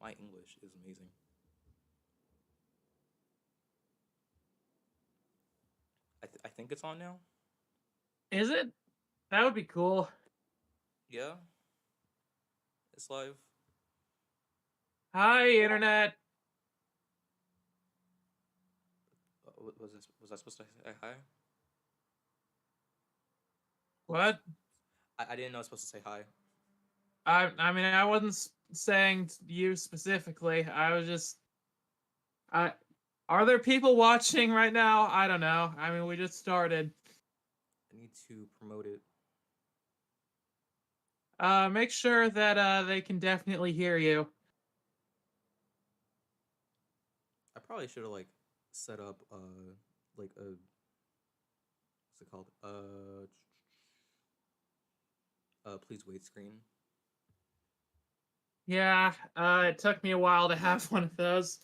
My English is amazing. I think it's on now. Is it? That would be cool. Yeah, it's live. Hi, internet. Was I supposed to say hi? Oops. What? I didn't know I was supposed to say hi. I mean, I wasn't saying you specifically. I was just. I. Are there people watching right now? I don't know. I mean, we just started. I need to promote it. Make sure that they can definitely hear you. I probably should have like set up like a what's it called please wait screen. Yeah. It took me a while to have one of those.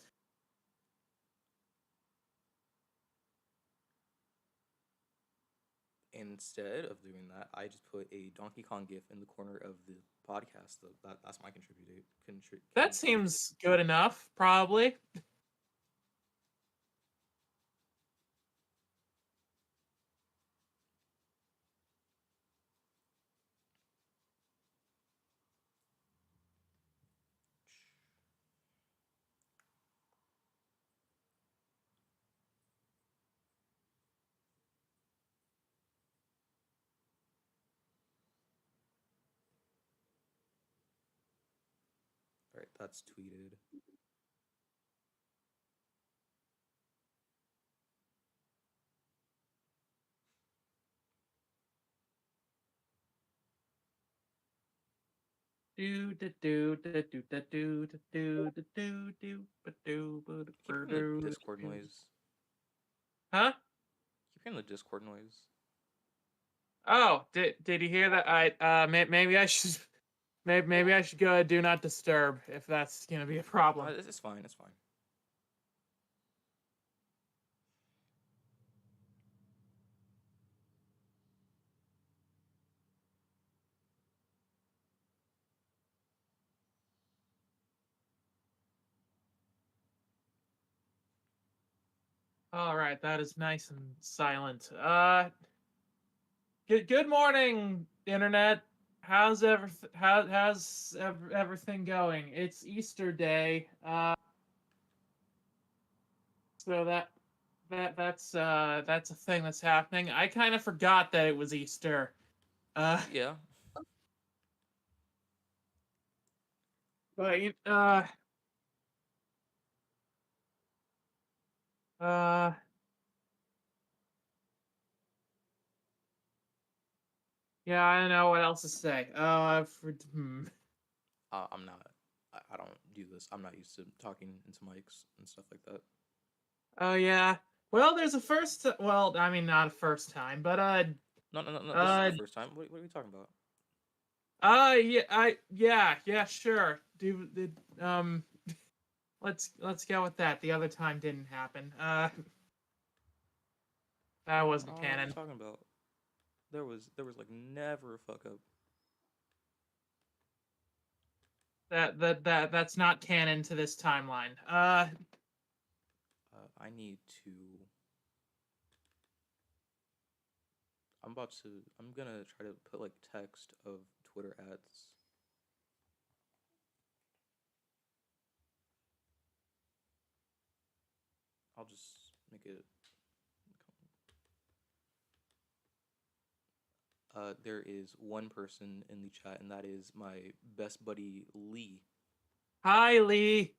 Instead of doing that, I just put a Donkey Kong gif in the corner of the podcast. So that's my That contribution. seems good enough, probably. All right, that's tweeted. Do do do do do do do do do do do do Keep hearing the do Discord do. noise. Huh? Keep hearing the Discord noise. Oh, did you hear that? Maybe I should maybe I should go do not disturb if that's gonna be a problem. It's fine. It's fine. All right, that is nice and silent. Good morning, internet. How's everything going? It's Easter day. So that's a thing that's happening. I kind of forgot that it was Easter. Uh, Yeah. but uh, yeah, I don't know what else to say. I'm not. I don't do this. I'm not used to talking into mics and stuff like that. Oh yeah. Well, there's a first. Well, I mean, not a first time, but No, no, no, no. This isn't uh, the first time. What are we talking about? yeah, yeah, sure. Um, let's go with that. The other time didn't happen. That wasn't What are we canon. talking about? There was like never a fuck up. That's not canon to this timeline. I need to. I'm gonna try to put like text of Twitter ads. I'll just make it. There is one person in the chat, and that is my best buddy Lee. Hi, Lee.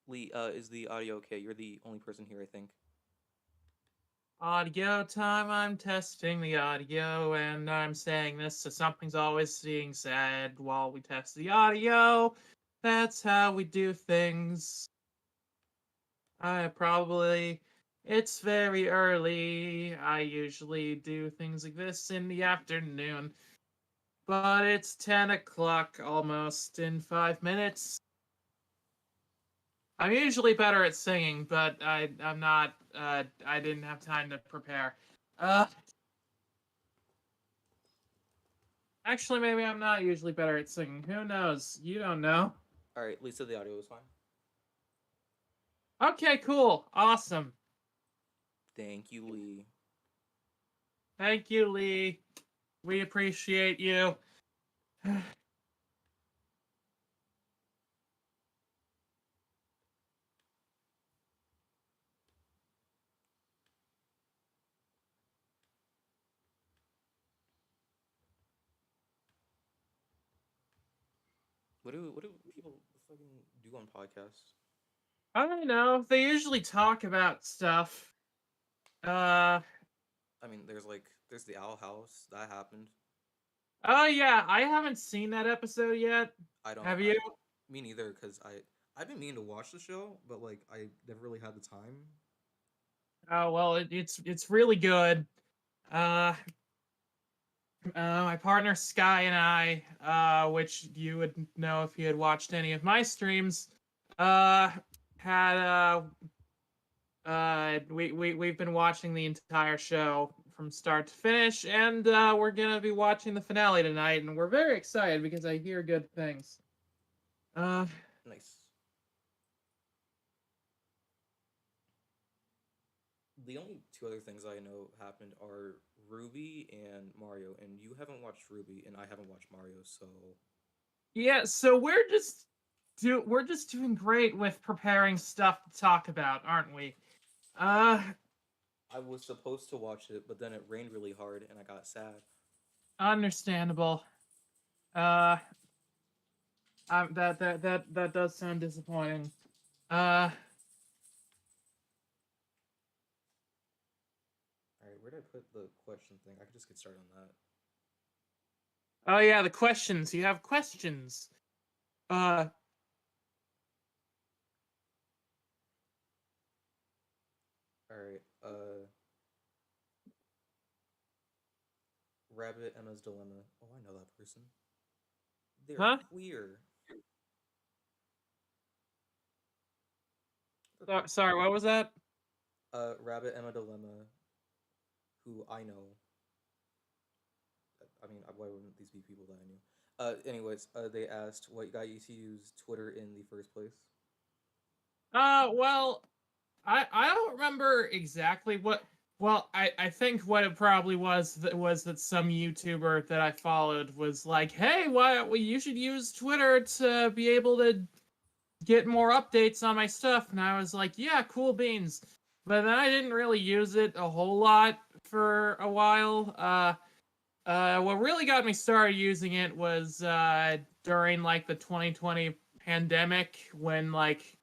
Lee, is the audio okay? You're the only person here, I think. Audio time. I'm testing the audio, and I'm saying this so something's always being said while we test the audio. That's how we do things. I probably. It's very early. I usually do things like this in the afternoon. But it's 10 o'clock almost in 5 minutes. I'm usually better at singing, but I'm not. I didn't have time to prepare. Uh, Actually, maybe I'm not usually better at singing. Who knows? You don't know. All right, Lisa, the audio is fine. Okay, cool. Awesome. Thank you, Lee. Thank you, Lee. We appreciate you. What do people fucking do on podcasts? I don't know. They usually talk about stuff. Uh I mean, there's the Owl House that happened. oh yeah, I haven't seen that episode yet. I don't. Have I you? Me neither, because I've been meaning to watch the show, but like I never really had the time. Oh well, it's really good. Uh, my partner Sky and I, which you would know if you had watched any of my streams, uh, had we've been watching the entire show from start to finish, and we're gonna be watching the finale tonight, and we're very excited because I hear good things. Uh, Nice. The only two other things I know happened are Ruby and Mario, and you haven't watched Ruby, and I haven't watched Mario, so yeah, so we're just doing great with preparing stuff to talk about, aren't we? Uh, I was supposed to watch it, but then it rained really hard, and I got sad. understandable. Uh, that does sound disappointing. Uh, All right, where did I put the question thing? I could just get started on that. oh yeah, the questions. You have questions. Uh, All right. Rabbit Emma's Dilemma. Oh, I know that person. They're huh? queer. They're So, queer. sorry, what was that? Rabbit Emma Dilemma, who I know. I mean, why wouldn't these be people that I knew? Anyways, they asked what got you to use Twitter in the first place. Well, I don't remember exactly what. Well, I think what it probably was that some YouTuber that I followed was like, "Hey, why well, you should use Twitter to be able to get more updates on my stuff." And I was like, "Yeah, cool beans." But then I didn't really use it a whole lot for a while. What really got me started using it was during like the 2020 pandemic when like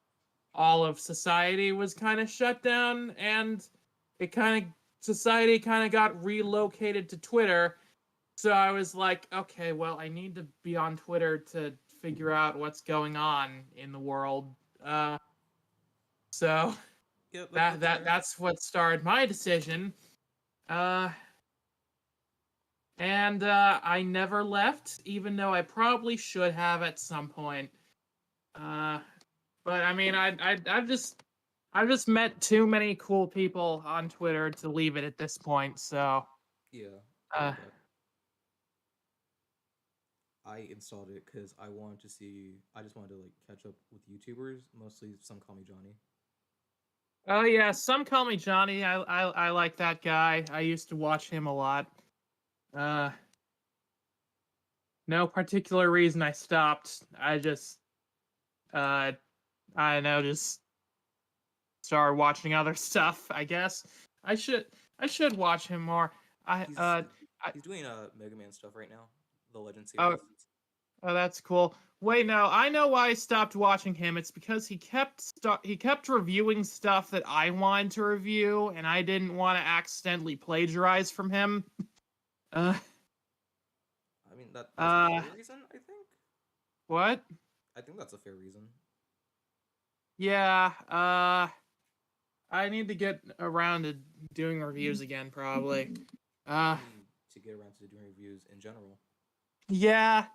all of society was kind of shut down and it kind of society kind of got relocated to Twitter. So I was like, okay, well, I need to be on Twitter to figure out what's going on in the world. So Yeah, that's fair. that's what started my decision. Uh, and I never left, even though I probably should have at some point. Uh, but I mean, I've just met too many cool people on Twitter to leave it at this point. So, Yeah, I uh, get that. I installed it because I wanted to see. I just wanted to like catch up with YouTubers. Mostly, some call me Johnny. oh yeah, some call me Johnny. I like that guy. I used to watch him a lot. Uh, no particular reason I stopped. I just uh, I don't know, just started watching other stuff. I guess I should watch him more. I He's uh I he's doing Mega Man stuff right now, the Legend oh series. oh that's cool. Wait, no, I know why I stopped watching him. It's because he kept reviewing stuff that I wanted to review, and I didn't want to accidentally plagiarize from him. Uh, I mean that's a uh, fair reason. I think. what? I think that's a fair reason. Yeah, I need to get around to doing reviews again, probably. Uh, You need to get around to doing reviews in general. yeah.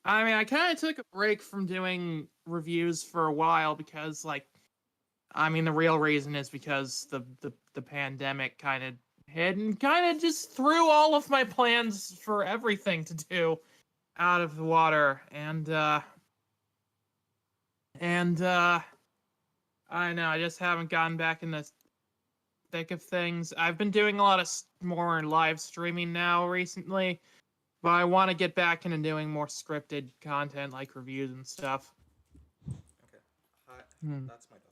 I mean, I kind of took a break from doing reviews for a while because, like, I mean, the real reason is because the pandemic kind of and kind of just threw all of my plans for everything to do out of the water. And I know I just haven't gotten back in the thick of things. I've been doing a lot of more live streaming now recently, but I want to get back into doing more scripted content like reviews and stuff. Okay. Hi. Hmm. That's my dog.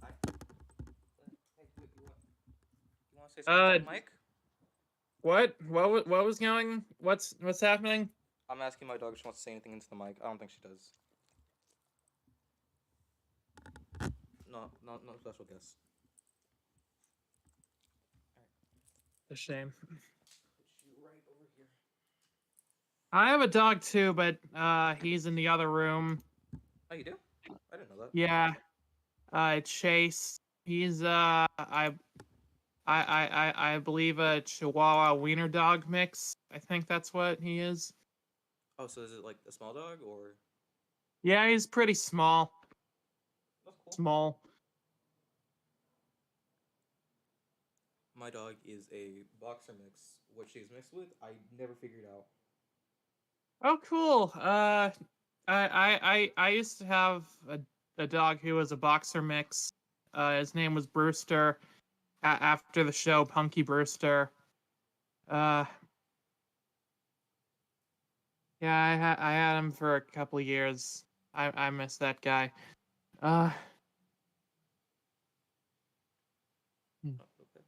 Hi. Hey, you want to say something Uh, to the mic? what was going? What's happening? I'm asking my dog if she wants to say anything into the mic. I don't think she does. No special guests. A shame. Put you right over here. I have a dog too, but he's in the other room. Oh, you do? I didn't know that. Yeah, Chase. He's I believe a Chihuahua Wiener dog mix. I think that's what he is. Oh, so is it like a small dog or? Yeah, he's pretty small. That's cool. Small. My dog is a boxer mix. What she's mixed with, I never figured out. Oh, cool. I used to have a dog who was a boxer mix. His name was Brewster. After the show Punky Brewster. Uh, yeah, I had him for a couple of years. I miss that guy. Uh, hmm. Oh, okay.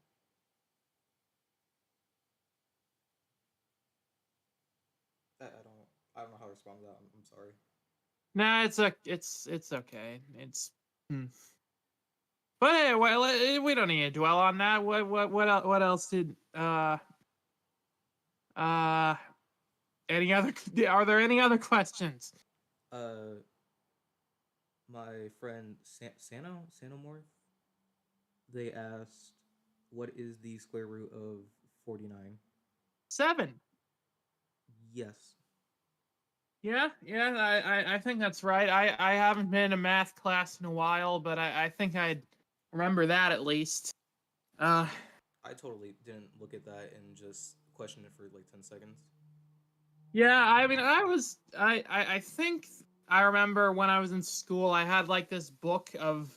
I don't know how to respond to that. I'm sorry. Nah, it's okay. But anyway, we don't need to dwell on that. What else did uh any other are there any other questions? Uh, my friend Sanomorph, they asked, "What is the square root of 49?" 7. Yes. Yeah, I think that's right. I haven't been in a math class in a while, but I think I'd remember that at least. Uh I totally didn't look at that and just question it for like 10 seconds. yeah, I mean I think I remember when I was in school I had like this book of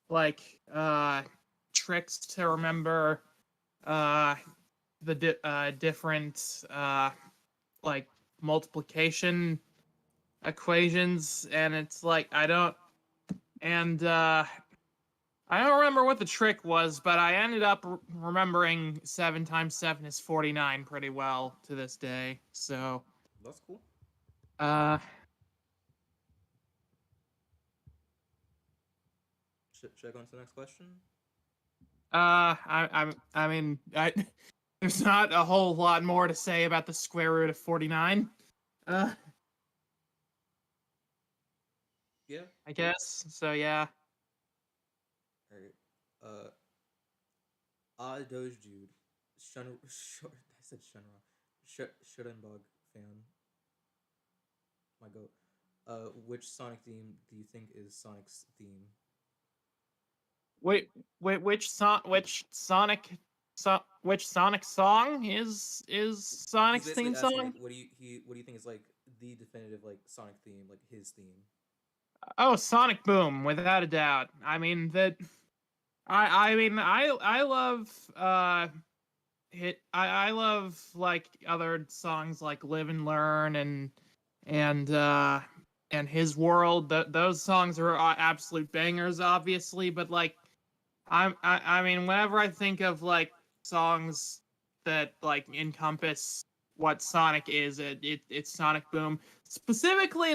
like tricks to remember uh different like multiplication equations, and it's like I don't remember what the trick was, but I ended up remembering 7 times 7 is 49 pretty well to this day. So That's cool. uh Should I go into the next question? I mean there's not a whole lot more to say about the square root of 49. uh Yeah. I guess so, yeah. All right. Doge dude, I said Shenron, Shudenbug fan. My goat. Which Sonic theme do you think is Sonic's theme? Wait, which Sonic song is He's Sonic's basically theme asking like, song? what do you think is like the definitive like Sonic theme, like his theme? Oh, Sonic Boom, without a doubt. I mean that I mean I love I love like other songs like Live and Learn and uh and His World. Those songs are absolute bangers obviously, but like I mean whenever I think of like songs that like encompass what Sonic is, it's Sonic Boom. Specifically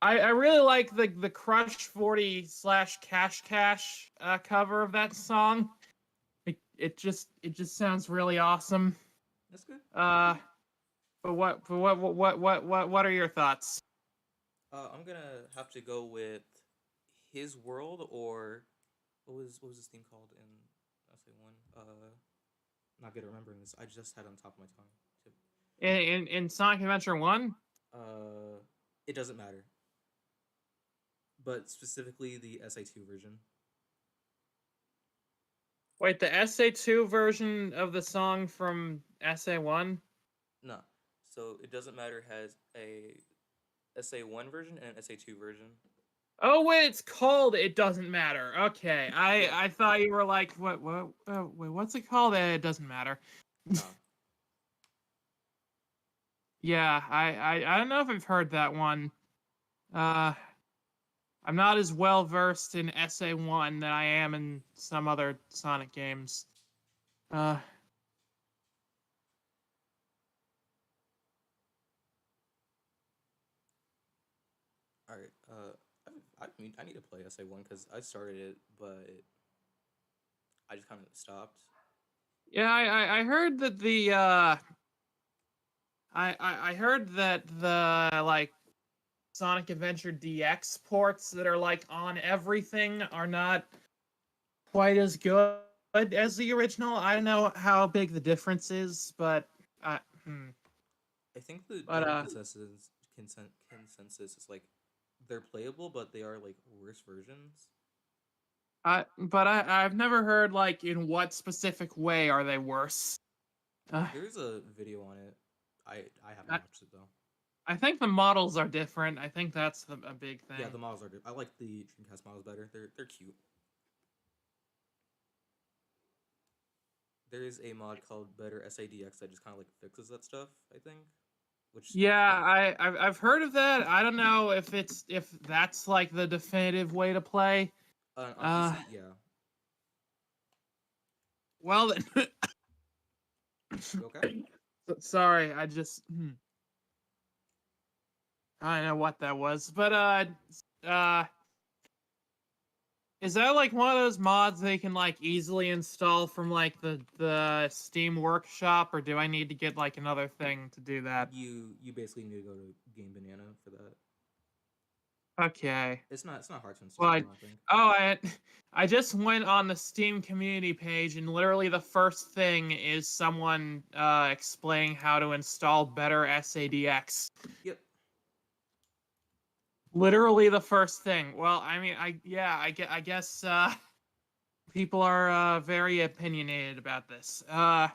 I really like the Crush 40 slash Cash Cash cover of that song. It just sounds really awesome. That's good. Uh, but what are your thoughts? I'm gonna have to go with his world, or what was this theme called in SA1? Not good at remembering this. I just had it on top of my tongue. Tip. In Sonic Adventure 1? Uh, it doesn't matter, but specifically the SA2 version. Wait, the SA2 version of the song from SA1? No. So it doesn't matter has a SA1 version and an SA2 version. Oh wait, it's called It Doesn't Matter. Okay, Yeah. I thought you were like, what, wait, what's it called? It doesn't matter. Nah. Yeah, I don't know if I've heard that one. Uh, I'm not as well versed in SA1 than I am in some other Sonic games. Uh, All right. I need to play SA1 because I started it, but I just kind of stopped. yeah, I heard that the I heard that the like Sonic Adventure DX ports that are like on everything are not quite as good as the original. I don't know how big the difference is, but uh, hmm. I think the but general consensus is like they're playable, but they are like worse versions. I've never heard like in what specific way are they worse. Uh, There's a video on it. I haven't I, watched it though. I think the models are different. I think that's a big Yeah, thing. the models are good. I like the Dreamcast models better. They're cute. There is a mod called Better SADX that just kind of like fixes that stuff. I think, which Yeah, I've heard of that. I don't know if that's like the definitive way to play. on Uh, PC, yeah. well then, You okay? sorry, I just I don't know what that was, but uh, is that like one of those mods they can like easily install from like the Steam Workshop, or do I need to get like another thing to do that? You basically need to go to Game Banana for that. Okay. It's not hard to Well, install. I don't think. I I just went on the Steam community page, and literally the first thing is someone explaining how to install Better SADX. Yep. Literally the first thing. Well, I mean, I guess people are very opinionated about this. Hmm.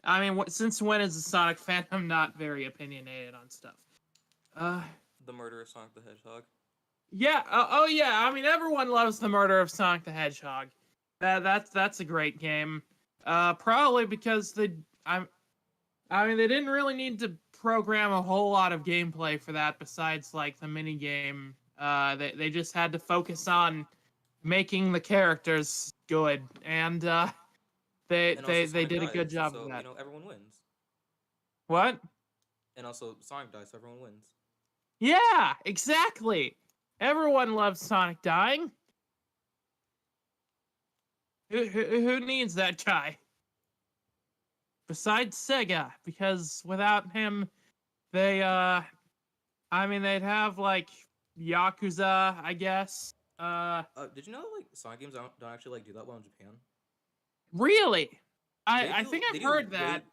I mean, since when is the Sonic fandom not very opinionated on stuff? Uh, The Murder of Sonic the Hedgehog. yeah. Oh, yeah. I mean, everyone loves the Murder of Sonic the Hedgehog. That's a great game. Probably because I mean, they didn't really need to program a whole lot of gameplay for that besides like the mini game. They just had to focus on making the characters good, and And also they Sonic did a good dies, job of so that. everyone wins. What? And also Sonic dies, so everyone wins. Yeah, exactly. Everyone loves Sonic dying. Who needs that guy? Besides Sega, because without him, they I mean they'd have like Yakuza, I guess. Did you know like Sonic games don't actually like do that well in Japan? Really? They I do think they I've do heard way that,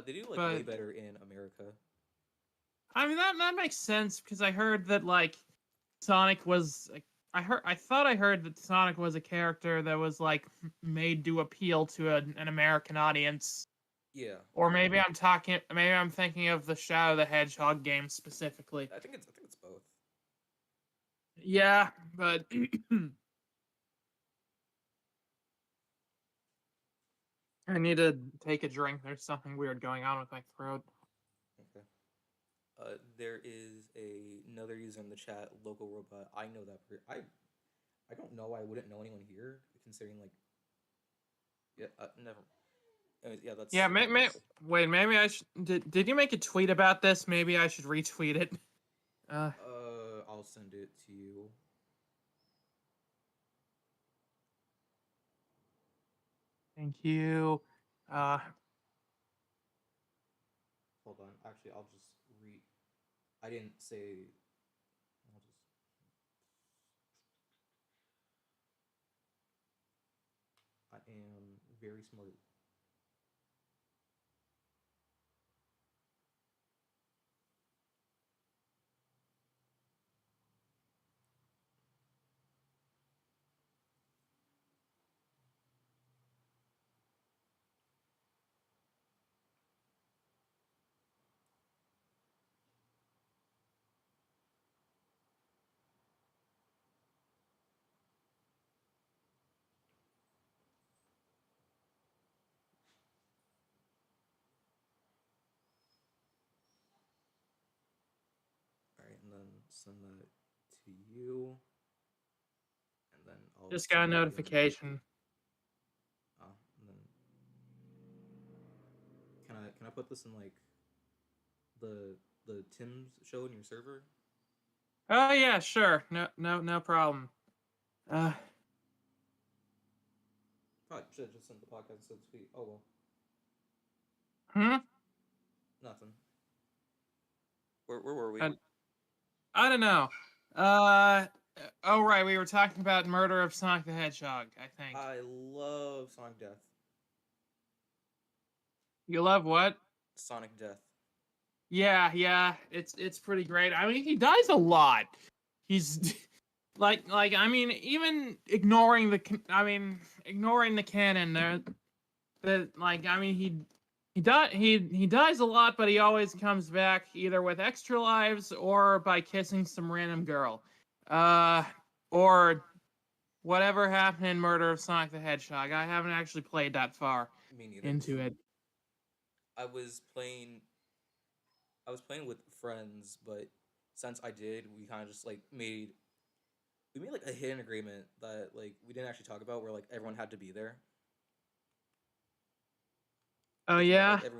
they do like way but better in America. I mean that makes sense because I heard that like Sonic was like I thought I heard that Sonic was a character that was like made to appeal to an American audience. Yeah, Or maybe I'm thinking of the Shadow the Hedgehog game specifically. I think it's both. Yeah, but I need to take a drink. There's something weird going on with my throat. Okay. There is another user in the chat, local robot. I know that I don't know. I wouldn't know anyone here, considering like yeah. Never. Anyways, yeah, Yeah, that's wait, maybe I should. Did you make a tweet about this? Maybe I should retweet it. Uh, I'll send it to you. thank you. Uh, Hold on. Actually, I'll just read. I didn't say. I'll just. I am very smart. send that to you, and then I'll Just got a send that again. notification. And then can I put this in like the Tim's show in your server? Oh yeah, sure. No problem. Uh, Probably should have just sent the podcast instead of tweet. Oh well, hmm. nothing. Where were we? I, I don't know. Uh, oh right, we were talking about murder of Sonic the Hedgehog. I think. I love Sonic Death. You love what? Sonic Death. Yeah, it's pretty great. I mean, he dies a lot. He's like I mean, even ignoring ignoring the canon there, that like I mean he dies a lot, but he always comes back either with extra lives or by kissing some random girl, or whatever happened in Murder of Sonic the Hedgehog. I haven't actually played that far Me neither. into it. I was playing with friends, but since I did, we kind of just like made like a hidden agreement that like we didn't actually talk about, where like everyone had to be there. Oh Like, yeah, like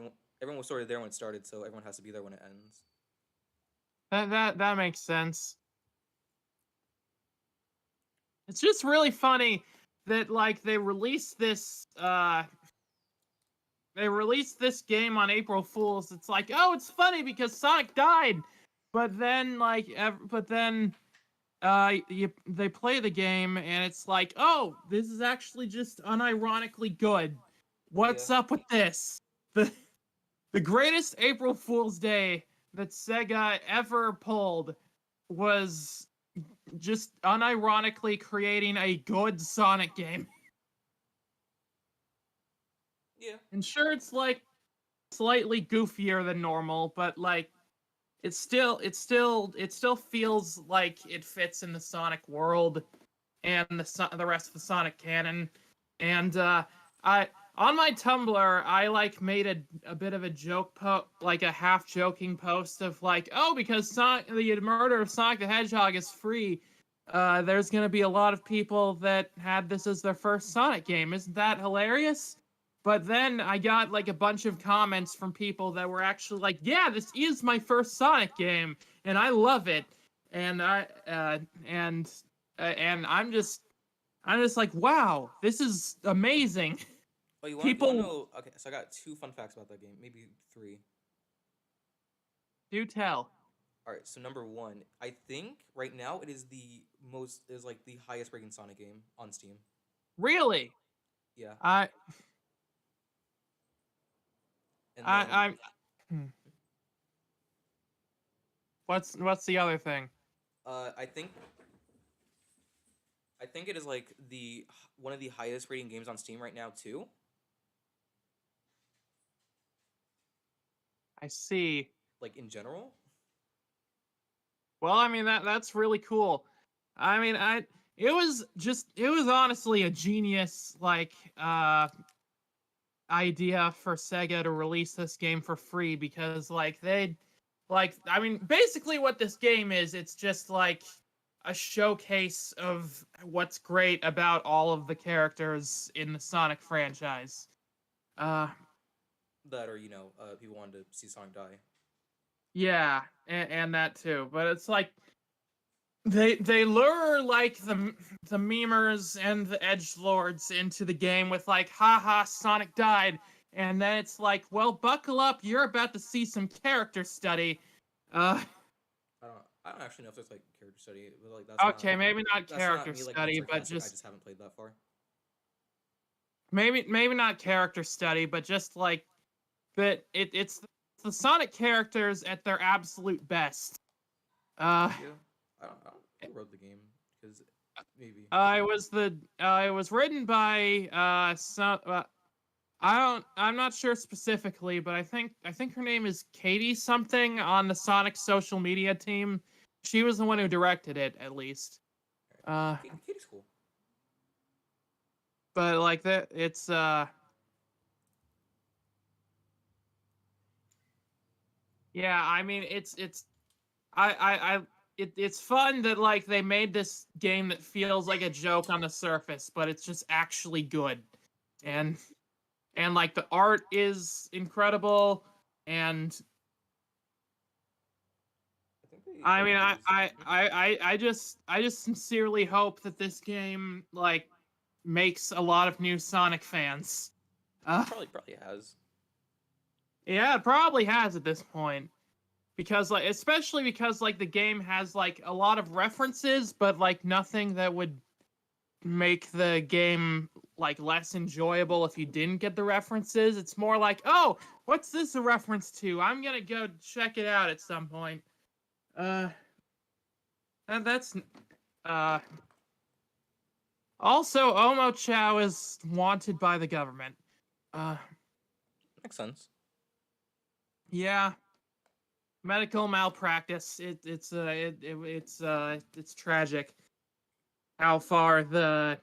everyone was sort of there when it started, so everyone has to be there when it ends. that makes sense. It's just really funny that like they released this game on April Fools. It's like, oh, it's funny because Sonic died, but then they play the game and it's like, oh, this is actually just unironically good. What's up with this? The greatest April Fool's Day that Sega ever pulled was just unironically creating a good Sonic game. Yeah. And sure, it's like slightly goofier than normal, but like it still feels like it fits in the Sonic world and the rest of the Sonic canon. And I on my Tumblr, I like made a bit of a joke like a half joking post of like, oh, because the murder of Sonic the Hedgehog is free, there's gonna be a lot of people that had this as their first Sonic game. Isn't that hilarious? But then I got like a bunch of comments from people that were actually like, yeah, this is my first Sonic game, and I love it. And I'm just like, wow, this is amazing. Oh, you want to People know? Okay, so I got 2 fun facts about that game, maybe 3. do tell. All right, so number 1, I think right now it is like the highest ranking Sonic game on Steam. Really? Yeah, I and then I hmm. What's the other thing? I think it is like one of the highest rating games on Steam right now too. I see. Like in general. Well, I mean that's really cool. I mean, it was honestly a genius like idea for Sega to release this game for free because I mean basically what this game is, it's just like a showcase of what's great about all of the characters in the Sonic franchise. Uh That or people wanted to see Sonic die. yeah, and that too. But it's like they lure like the memers and the edgelords into the game with like, haha, Sonic died, and then it's like, well, buckle up, you're about to see some character study. I don't actually know if there's like character study, but like that's Okay, not maybe not that's not character me like study, being but sarcastic. I just haven't played that far. maybe not character study, but just like that it's the Sonic characters at their absolute best. Yeah, I don't who wrote the game because maybe it was written by I'm not sure specifically, but I think her name is Katie something on the Sonic social media team. She was the one who directed it, at least. Katie's cool. But like that, it's yeah. I mean, it's I it's fun that like they made this game that feels like a joke on the surface, but it's just actually good. And like the art is incredible, and I think they I mean used. I just sincerely hope that this game like makes a lot of new Sonic fans. Uh, Probably has. yeah, it probably has at this point. Because like especially because like the game has like a lot of references, but like nothing that would make the game like less enjoyable if you didn't get the references. It's more like, oh, what's this a reference to? I'm gonna go check it out at some point. Uh, and that's uh. Also, Omo Chow is wanted by the government. Uh, Makes sense. yeah, medical malpractice. It's tragic how far the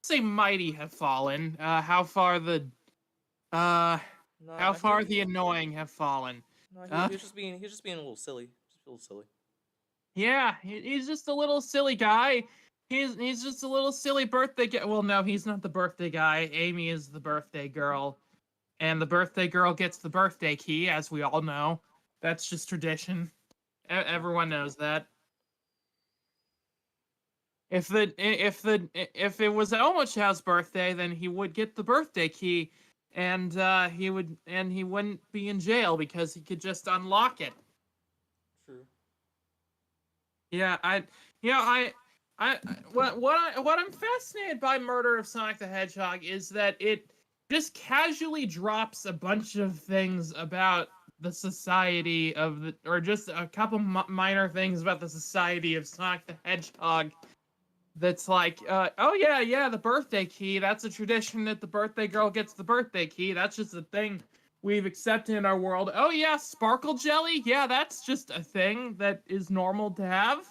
say mighty have fallen. Uh No, how I far think the annoying have fallen. no, Uh he was just being a little silly, just a little silly. yeah, he's just a little silly guy. He's just a little silly birthday guy. Well, no, he's not the birthday guy. Amy is the birthday girl, and the birthday girl gets the birthday key, as we all know. That's just tradition. True. Everyone knows that. If it was Omochow's birthday, then he would get the birthday key, and he wouldn't be in jail because he could just unlock it. True. Yeah, I what I'm fascinated by Murder of Sonic the Hedgehog is that it just casually drops a bunch of things about the society of the, or just a couple minor things about the society of Sonic the Hedgehog that's like, oh yeah, the birthday key. That's a tradition that the birthday girl gets the birthday key. That's just a thing we've accepted in our world. Oh yeah, sparkle jelly. Yeah, that's just a thing that is normal to have.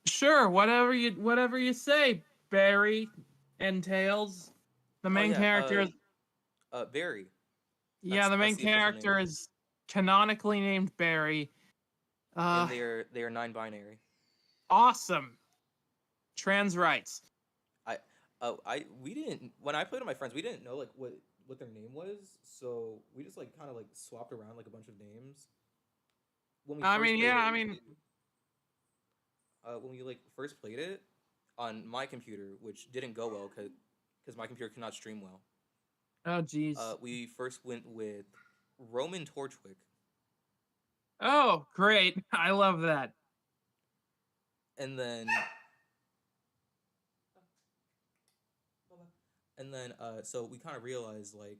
Sure, whatever you say, Barry and Tails. The Oh main yeah. character, Barry. yeah, the That's main the official name. character is canonically named Barry. And Uh, they are non-binary. awesome. Trans rights. I I we didn't when I played with my friends we didn't know like what their name was, so we just like kind of like swapped around like a bunch of names when we I first mean, played yeah, it. I mean, When we like first played it on my computer, which didn't go well because my computer could not stream well. oh jeez. We first went with Roman Torchwick, Oh, great. I love that. and then so we kind of realized like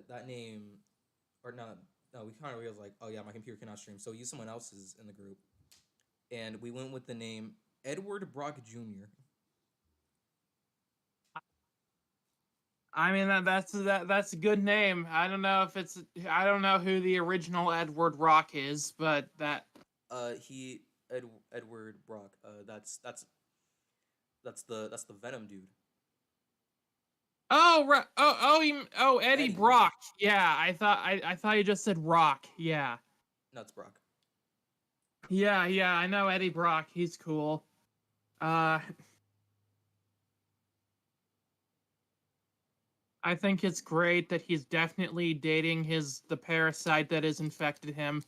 that name or not. No, we kind of realized like, oh yeah, my computer cannot stream, so we use someone else's in the group, and we went with the name Edward Brock Jr. I mean that's a good name. I don't know who the original Edward Rock is, but that He Edward Brock. That's the Venom dude. oh right oh Eddie Eddie. Brock. Yeah, I thought you just said Rock. Yeah. Nuts Brock. Yeah, I know Eddie Brock. He's cool. Uh I think it's great that he's definitely dating the parasite that has infected him.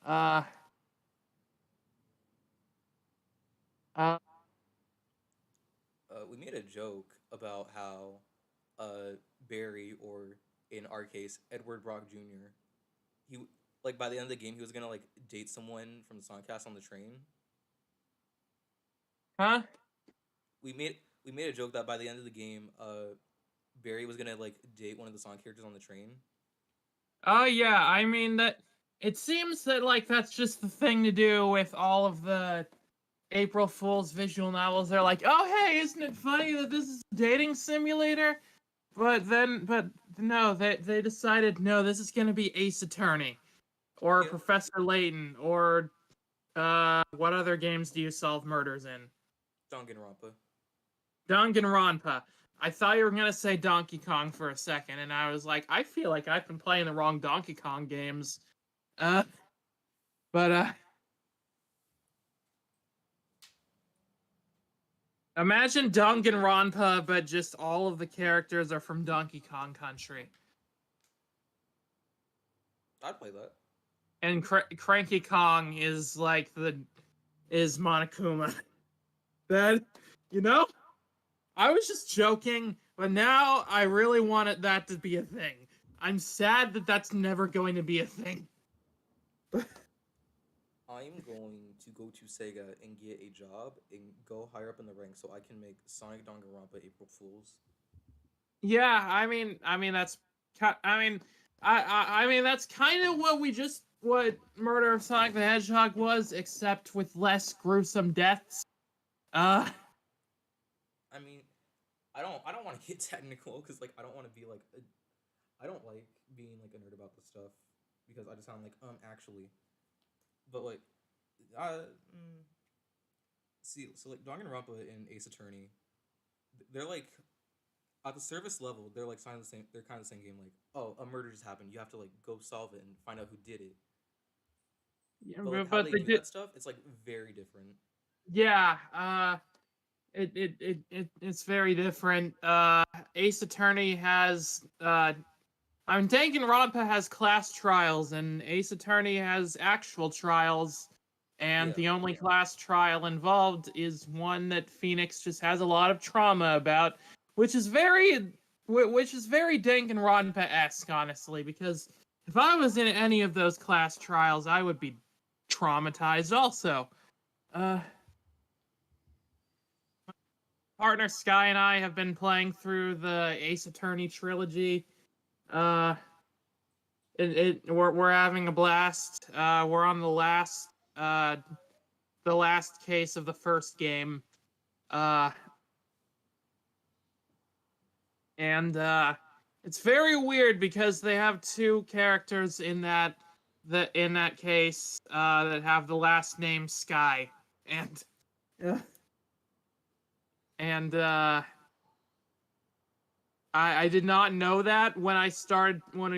Uh uh We made a joke about how Barry, or in our case Edward Brock Jr. He like by the end of the game he was gonna like date someone from the Songcast on the train. huh? We made a joke that by the end of the game, Barry was gonna like date one of the song characters on the train. Oh yeah, I mean that it seems that like that's just the thing to do with all of the April Fool's visual novels. They're like, "Oh hey, isn't it funny that this is a dating simulator?" But no, they decided no, this is going to be Ace Attorney or Yeah, Professor Layton or what other games do you solve murders in? Danganronpa. Danganronpa. I thought you were gonna say Donkey Kong for a second, and I was like, I feel like I've been playing the wrong Donkey Kong games. Uh, But imagine Danganronpa, but just all of the characters are from Donkey Kong Country. I'd play that. And Cranky Kong is like is Monokuma. That, you know, I was just joking, but now I really wanted that to be a thing. I'm sad that that's never going to be a thing. I'm going to go to Sega and get a job and go higher up in the ranks so I can make Sonic Danganronpa April Fools. Yeah, that's, I mean that's kind of what Murder of Sonic the Hedgehog was, except with less gruesome deaths. I mean, I don't want to get technical because like I don't want to be like I don't like being like a nerd about this stuff because I just sound like actually, but like mm, see so like Danganronpa and Ace Attorney, they're like at the service level they're like kind of the same. They're kind of the same game. Like oh a murder just happened, you have to like go solve it and find out who did it. Yeah, But like how but they they do did. that stuff, it's like very different. Yeah, it's very different. Ace Attorney has I mean Danganronpa has class trials and Ace Attorney has actual trials, and Yeah, the only class trial involved is one that Phoenix just has a lot of trauma about, which is very Danganronpa-esque, honestly, because if I was in any of those class trials, I would be traumatized also. Uh Partner Sky and I have been playing through the Ace Attorney trilogy. Uh, we're having a blast. We're on the last case of the first game. Uh, and it's very weird because they have two characters in that case that have the last name Sky, and uh, and I did not know that when we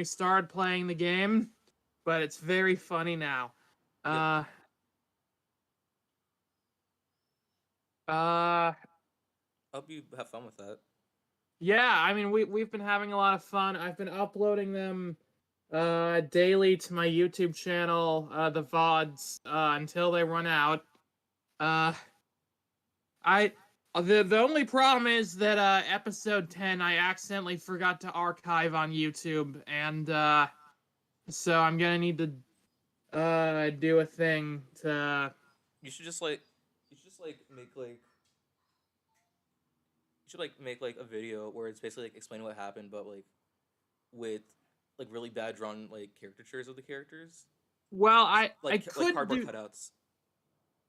started playing the game, but it's very funny now. yep. Uh uh I hope you have fun with that. yeah, I mean we've been having a lot of fun. I've been uploading them daily to my YouTube channel, the VODs, until they run out. Uh I the only problem is that episode 10 I accidentally forgot to archive on YouTube, and so I'm gonna need to do a thing to. You should just like you should just like make like you should like make like a video where it's basically like explaining what happened, but like with like really bad drawn like caricatures of the characters, Well, just I like could cardboard do cutouts.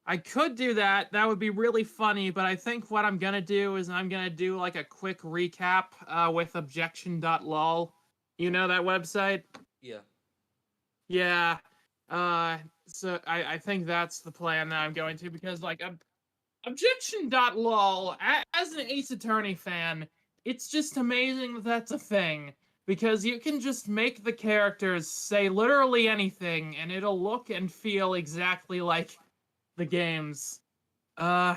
I could do that. That would be really funny, but I think what I'm gonna do is I'm gonna do like a quick recap with objection.lol. You know that website? Yeah, Yeah. Uh so I think that's the plan that I'm going to, because like objection.lol, as an Ace Attorney fan, it's just amazing that that's a thing, because you can just make the characters say literally anything and it'll look and feel exactly like the games. Uh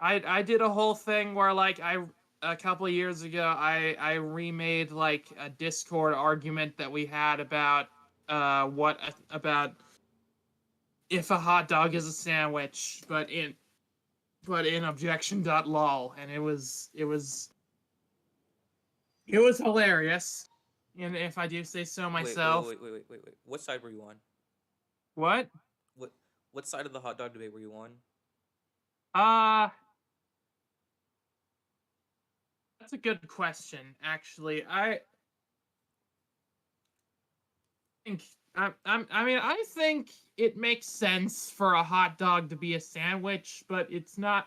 I did a whole thing where like a couple of years ago I remade like a Discord argument that we had about what about if a hot dog is a sandwich, but in objection.lol, and it was hilarious, and if I do say so wait, wait, myself. wait, wait, wait, wait, wait. What side were you on? What? What what side of the hot dog debate were you on? Uh that's a good question, actually. Think I think it makes sense for a hot dog to be a sandwich, but it's not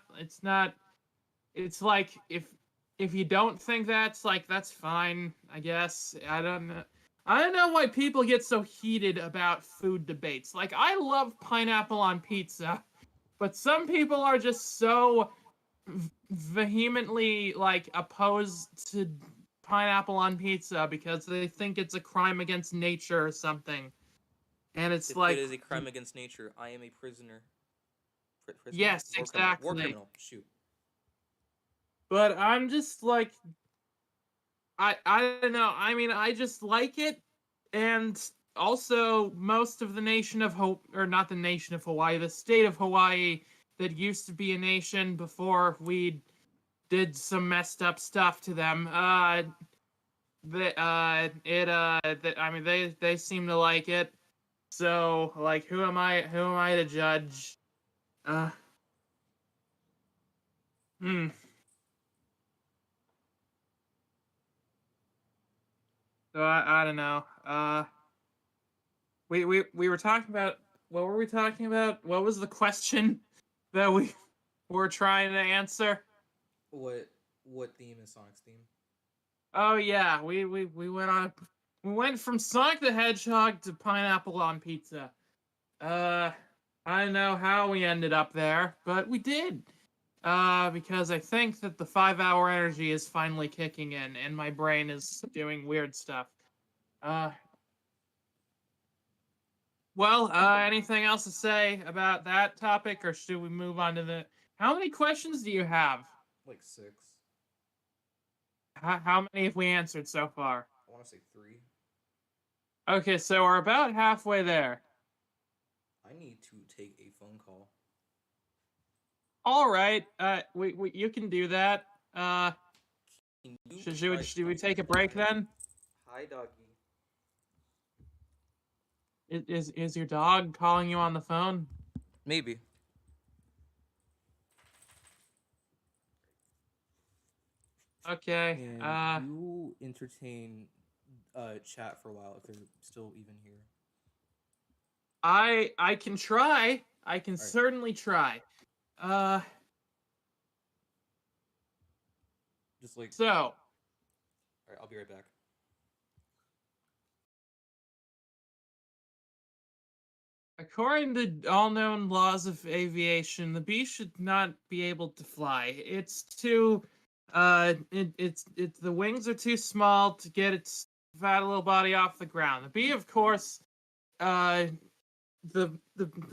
it's like if you don't think that's like that's fine, I guess. I don't know why people get so heated about food debates. Like I love pineapple on pizza, but some people are just so vehemently like opposed to pineapple on pizza because they think it's a crime against nature or something. And it's If it like, is a crime against nature, I am a prisoner. Prisoner? yes, War criminal. War exactly. criminal. Shoot. But I'm just like, I don't know. I mean, I just like it, and also most of the nation of or not the nation of Hawaii, the state of Hawaii that used to be a nation before we did some messed up stuff to them. I mean, they seem to like it. So, like, who am I? Who am I to judge? Uh, hmm. So I don't know. We were talking about, what were we talking about? What was the question that we were trying to answer? What theme is Sonic's theme? Oh yeah, we went from Sonic the Hedgehog to pineapple on pizza. Uh, I don't know how we ended up there, but we did. Because I think that the 5-hour energy is finally kicking in, and my brain is doing weird stuff. Uh, Well, anything else to say about that topic, or should we move on to the? How many questions do you have? Like 6. How many have we answered so far? I want to say 3. Okay, so we're about halfway there. I need to take a phone call. All right, you can do that. Can you Should we take a break then? Hi, doggy. Is your dog calling you on the phone? Maybe. Okay. And you entertain chat for a while if they're still even here. I can try. I can certainly try. Just like So. All right, I'll be right back. According to all known laws of aviation, the bee should not be able to fly. It's too, it's the wings are too small to get its fat little body off the ground. The bee, of course, the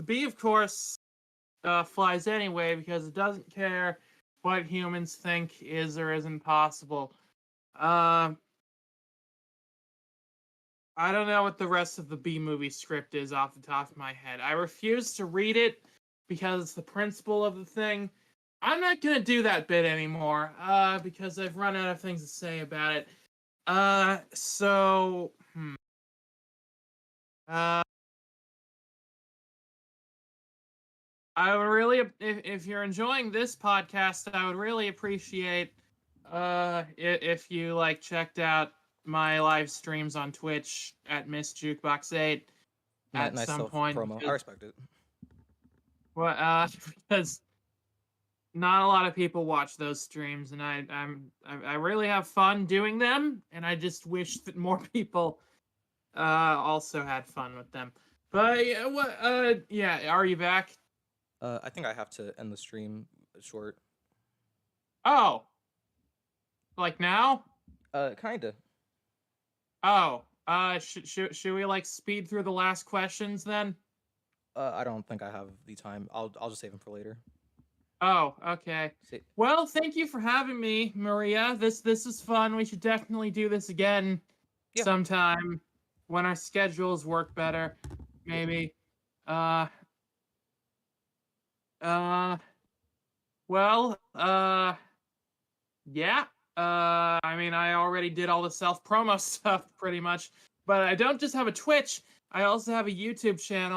bee, of course, flies anyway because it doesn't care what humans think is or isn't possible. I don't know what the rest of the B movie script is off the top of my head. I refuse to read it because it's the principle of the thing. I'm not gonna do that bit anymore, because I've run out of things to say about it. So, I would really, if you're enjoying this podcast, I would really appreciate, if you like checked out my live streams on Twitch at Miss Jukebox 8 at Nice some self point. promo. I respect it. Well, because not a lot of people watch those streams, and I really have fun doing them, and I just wish that more people also had fun with them. But yeah, are you back? I think I have to end the stream short. Oh, like now? Kinda. Oh, should we like speed through the last questions then? I don't think I have the time. I'll just save them for later. Oh, okay. Well, thank you for having me, Maria. This is fun. We should definitely do this again sometime when our schedules work better. Maybe. Well, yeah. I mean, I already did all the self-promo stuff pretty much, but I don't just have a Twitch. I also have a YouTube channel.